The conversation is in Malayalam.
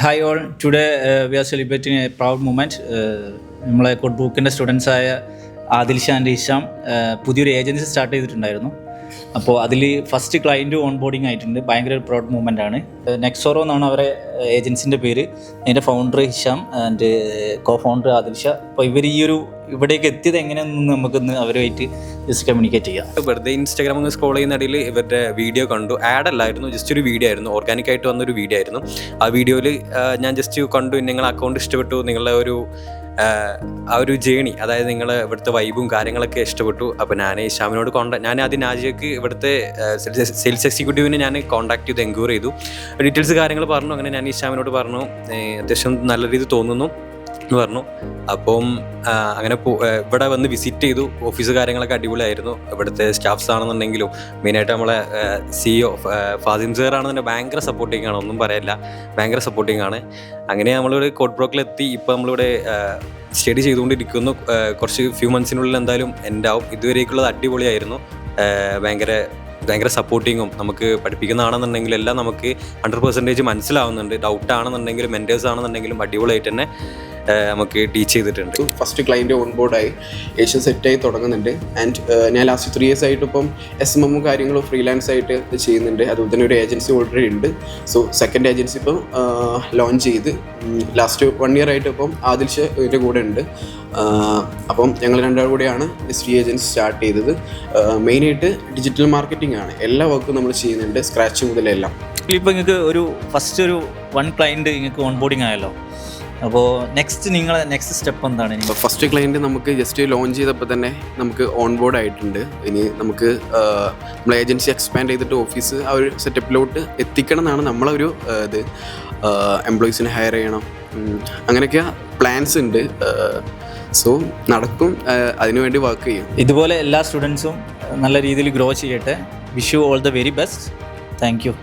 Hi all, today we are celebrating a proud moment. നമ്മളെ കോഡ് ബുക്കിൻ്റെ സ്റ്റുഡൻസായ ആദിൽഷ ആൻഡ് ഹിഷാം പുതിയൊരു ഏജൻസി സ്റ്റാർട്ട് ചെയ്തിട്ടുണ്ടായിരുന്നു. അപ്പോൾ അതിൽ ഫസ്റ്റ് ക്ലയൻറ്റ് ഓൺ ബോർഡിങ് ആയിട്ടുണ്ട്. ഭയങ്കര ഒരു പ്രൗഡ് മൂമെൻ്റ് ആണ്. നെക്സോറോ എന്നാണ് അവരെ ഏജൻസിൻ്റെ പേര്. അതിൻ്റെ founder Hisham and co founder Adilsha. അപ്പോൾ ഇവർ ഈ ഒരു ഇവിടേക്ക് എത്തിയത് എങ്ങനെയാണെന്ന് നമുക്കൊന്ന് അവരുമായിട്ട് ജസ്റ്റ് കമ്മ്യൂണിക്കേറ്റ് ചെയ്യാം. വെറുതെ ഇൻസ്റ്റാഗ്രാം സ്ക്രോൾ ചെയ്യുന്ന ഇടയിൽ ഇവരുടെ വീഡിയോ കണ്ടു. ആഡ് അല്ലായിരുന്നു, ജസ്റ്റ് ഒരു വീഡിയോ ആയിരുന്നു, ഓർഗാനിക്കായിട്ട് വന്നൊരു വീഡിയോ ആയിരുന്നു. ആ വീഡിയോയിൽ ഞാൻ ജസ്റ്റ് കണ്ടു, നിങ്ങളുടെ അക്കൗണ്ട് ഇഷ്ടപ്പെട്ടു, നിങ്ങളുടെ ആ ഒരു ജേണി, അതായത് നിങ്ങൾ ഇവിടുത്തെ വൈബും കാര്യങ്ങളൊക്കെ ഇഷ്ടപ്പെട്ടു. അപ്പോൾ ഞാൻ ഹിഷാമിനോട് ഞാൻ ആദ്യം നാജിയക്ക് ഇവിടുത്തെ സെയിൽസ് എക്സിക്യൂട്ടീവിനെ ഞാൻ കോൺടാക്ട് ചെയ്ത് എൻക്വയറി ചെയ്തു, ഡീറ്റെയിൽസ് കാര്യങ്ങൾ പറഞ്ഞു. അങ്ങനെ ഞാൻ ഹിഷാമിനോട് പറഞ്ഞു അത്യാവശ്യം നല്ല രീതി തോന്നുന്നു എന്ന് പറഞ്ഞു. അപ്പം അങ്ങനെ ഇവിടെ വന്ന് വിസിറ്റ് ചെയ്തു. ഓഫീസ് കാര്യങ്ങളൊക്കെ അടിപൊളിയായിരുന്നു. ഇവിടുത്തെ സ്റ്റാഫ്സ് ആണെന്നുണ്ടെങ്കിലും മെയിനായിട്ട് നമ്മളെ CEO ഫാസിം സാർ ആണെന്നുണ്ടെങ്കിൽ ഭയങ്കര സപ്പോർട്ടിങ് ആണ്, ഒന്നും പറയില്ല, ഭയങ്കര സപ്പോർട്ടിങ് ആണ്. അങ്ങനെ നമ്മളിവിടെ കോഡ് ബ്രോക്കിലെത്തി. ഇപ്പോൾ നമ്മളിവിടെ സ്റ്റഡി ചെയ്തുകൊണ്ടിരിക്കുന്നു. കുറച്ച് ഫ്യൂ മന്ത്സിനുള്ളിൽ എന്തായാലും എൻഡാവും. ഇതുവരേക്കുള്ളത് അടിപൊളിയായിരുന്നു. ഭയങ്കര സപ്പോർട്ടിങ്ങും നമുക്ക് പഠിപ്പിക്കുന്നതാണെന്നുണ്ടെങ്കിലും എല്ലാം നമുക്ക് 100% മനസ്സിലാവുന്നുണ്ട്. ഡൗട്ടാണെന്നുണ്ടെങ്കിലും മെൻറ്റേഴ്സ് ആണെന്നുണ്ടെങ്കിലും അടിപൊളിയായിട്ട് തന്നെ നമുക്ക് ടീച്ച് ചെയ്തിട്ടുണ്ട്. ഫസ്റ്റ് ക്ലയൻറ്റ് ഓൺ ബോർഡായി, ഏഷ്യൻ സെറ്റായി തുടങ്ങുന്നുണ്ട്. ആൻഡ് ഞാൻ ലാസ്റ്റ് 3 years ആയിട്ട് ഇപ്പം SMM കാര്യങ്ങളും ഫ്രീലാൻസ് ആയിട്ട് ചെയ്യുന്നുണ്ട്. അതുപോലെ തന്നെ ഒരു ഏജൻസി ഓൾറെഡി ഉണ്ട്. സോ സെക്കൻഡ് ഏജൻസി ഇപ്പം ലോഞ്ച് ചെയ്ത് ലാസ്റ്റ് 1 year ആയിട്ട് ഇപ്പം ആദിൽഷ ഇതിൻ്റെ കൂടെ ഉണ്ട്. അപ്പം ഞങ്ങൾ രണ്ടാളും കൂടെയാണ് ST ഏജൻസി സ്റ്റാർട്ട് ചെയ്തത്. മെയിനായിട്ട് ഡിജിറ്റൽ മാർക്കറ്റിംഗ് ആണ്, എല്ലാ വർക്കും നമ്മൾ ചെയ്യുന്നുണ്ട്, സ്ക്രാച്ച് മുതലെല്ലാം. ഇപ്പോൾ നിങ്ങൾക്ക് ഒരു ഫസ്റ്റ് ഒരു 1 ക്ലയൻറ്റ് നിങ്ങൾക്ക് ഓൺ ബോർഡിങ് ആയല്ലോ. അപ്പോൾ നെക്സ്റ്റ് സ്റ്റെപ്പ് എന്താണ്? ഫസ്റ്റ് ക്ലയൻറ്റ് നമുക്ക് ജസ്റ്റ് ലോഞ്ച് ചെയ്തപ്പോൾ തന്നെ നമുക്ക് ഓൺ ബോർഡ് ആയിട്ടുണ്ട്. ഇനി നമുക്ക് നമ്മൾ ഏജൻസി എക്സ്പാൻഡ് ചെയ്തിട്ട് ഓഫീസ് ആ ഒരു സെറ്റപ്പിലോട്ട് എത്തിക്കണം എന്നാണ് നമ്മളൊരു ഇത്. എംപ്ലോയീസിനെ ഹയർ ചെയ്യണം, അങ്ങനെയൊക്കെ പ്ലാൻസ് ഉണ്ട്. സോ നടക്കും, അതിനുവേണ്ടി വർക്ക് ചെയ്യും. ഇതുപോലെ എല്ലാ സ്റ്റുഡൻസും നല്ല രീതിയിൽ ഗ്രോ ചെയ്യട്ടെ. Wish you all the very best. Thank you.